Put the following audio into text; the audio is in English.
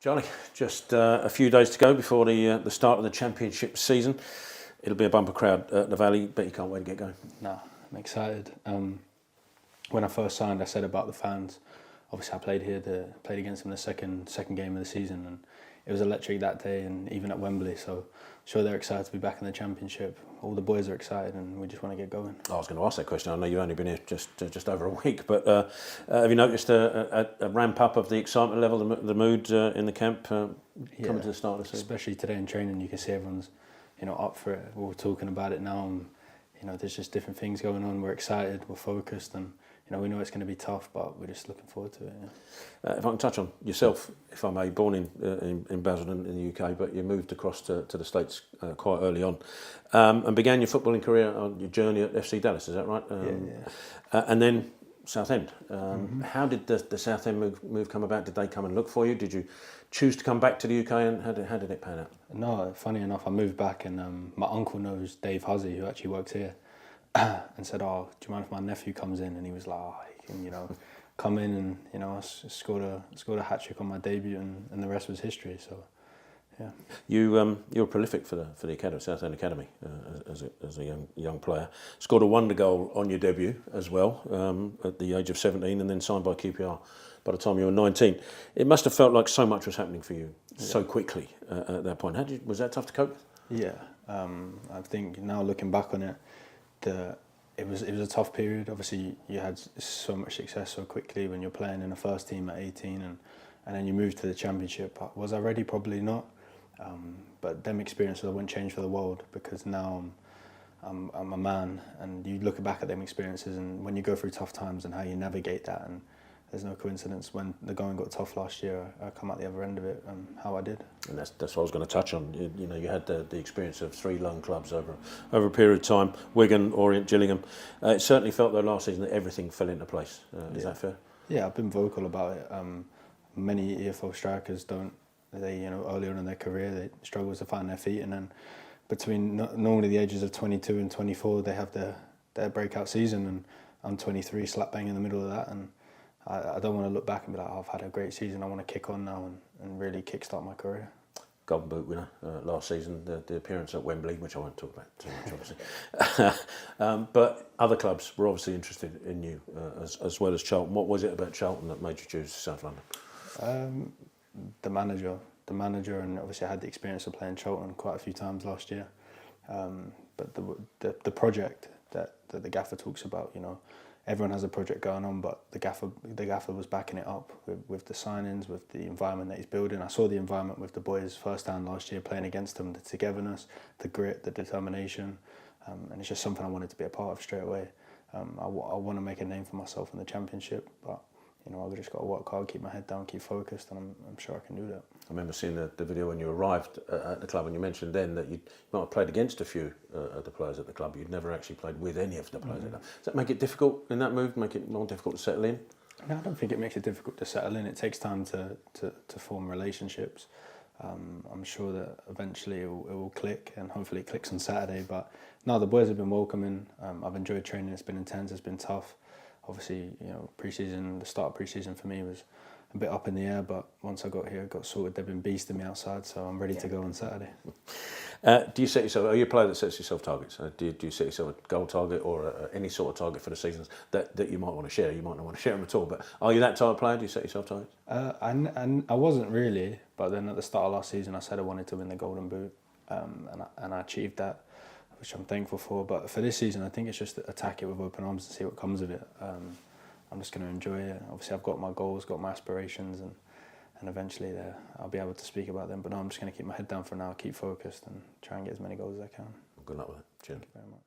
Johnny, just a few days to go before the start of the Championship season. It'll be a bumper crowd at the Valley, but you can't wait to get going. No, I'm excited. When I first signed, I said about the fans. Obviously, I played against them the second game of the season, and it was electric that day, and even at Wembley. So, sure they're excited to be back in the Championship. All the boys are excited, and we just want to get going. I was going to ask that question. I know you've only been here just over a week, but have you noticed a ramp up of the excitement level, the mood in the camp coming to the start of the season? Especially today in training, you can see everyone's up for it. We're all talking about it now, and there's just different things going on. We're excited, we're focused, and we know it's going to be tough, but we're just looking forward to it. Yeah. If I can touch on yourself, if I may, born in Basildon in the UK, but you moved across to the States quite early on, and began your footballing career on your journey at FC Dallas. Is that right? And then Southend. How did the Southend move come about? Did they come and look for you? Did you choose to come back to the UK, and how did it pan out? No, funny enough, I moved back, and my uncle knows Dave Huzzy, who actually works here, and said, "Oh, do you mind if my nephew comes in?" And he was like, "Oh, he can, come in," and I scored a hat trick on my debut, and the rest was history. So, yeah. You were prolific for the academy, Southend Academy, as a young player. Scored a wonder goal on your debut as well at the age of 17, and then signed by QPR by the time you were 19. It must have felt like so much was happening for you so quickly at that point. Was that tough to cope with? Yeah, I think now looking back on it, it was a tough period. Obviously, you had so much success so quickly when you're playing in the first team at 18, and then you moved to the Championship. Was I ready? Probably not. But them experiences I wouldn't change for the world, because now I'm a man, and you look back at them experiences, and when you go through tough times and how you navigate that, and there's no coincidence when the going got tough last year, I come out the other end of it how I did. And that's what I was going to touch on. You had the experience of 3 loan clubs over a period of time: Wigan, Orient, Gillingham. It certainly felt though last season that everything fell into place. Is that fair? Yeah, I've been vocal about it. Many EFL strikers don't. They early on in their career they struggle to find their feet, and then between normally the ages of 22 and 24 they have their breakout season, and I'm 23, slap bang in the middle of that, and I don't want to look back and be like, oh, I've had a great season. I want to kick on now and really kickstart my career. Golden Boot winner last season, the appearance at Wembley, which I won't talk about too much, obviously. But other clubs were obviously interested in you as well as Charlton. What was it about Charlton that made you choose South London? The manager, and obviously I had the experience of playing Charlton quite a few times last year. But the project that the gaffer talks about, everyone has a project going on, but the gaffer was backing it up with the signings, with the environment that he's building. I saw the environment with the boys firsthand last year, playing against them, the togetherness, the grit, the determination, and it's just something I wanted to be a part of straight away. I want to make a name for myself in the Championship, but I've just got to work hard, keep my head down, keep focused, and I'm sure I can do that. I remember seeing the video when you arrived at the club, and you mentioned then that you might have played against a few of the players at the club. You'd never actually played with any of the players at the club. Does that make it difficult in that move, make it more difficult to settle in? No, I don't think it makes it difficult to settle in. It takes time to form relationships. I'm sure that eventually it will click, and hopefully it clicks on Saturday. But no, the boys have been welcoming. I've enjoyed training. It's been intense, it's been tough. Obviously, pre-season, the start of pre-season for me was a bit up in the air, but once I got here, it got sorted. They've been beasting me outside, so I'm ready to go on Saturday. Do you set yourself? Are you a player that sets yourself targets? Do you set yourself a goal target or any sort of target for the seasons that you might want to share? You might not want to share them at all, but are you that type of player? Do you set yourself targets? I wasn't really, but then at the start of last season, I said I wanted to win the Golden Boot, and I achieved that, which I'm thankful for. But for this season, I think it's just to attack it with open arms and see what comes of it. I'm just going to enjoy it. Obviously, I've got my goals, got my aspirations, and eventually I'll be able to speak about them. But no, I'm just going to keep my head down for now, keep focused, and try and get as many goals as I can. Good luck with it. Cheers. Thank you very much.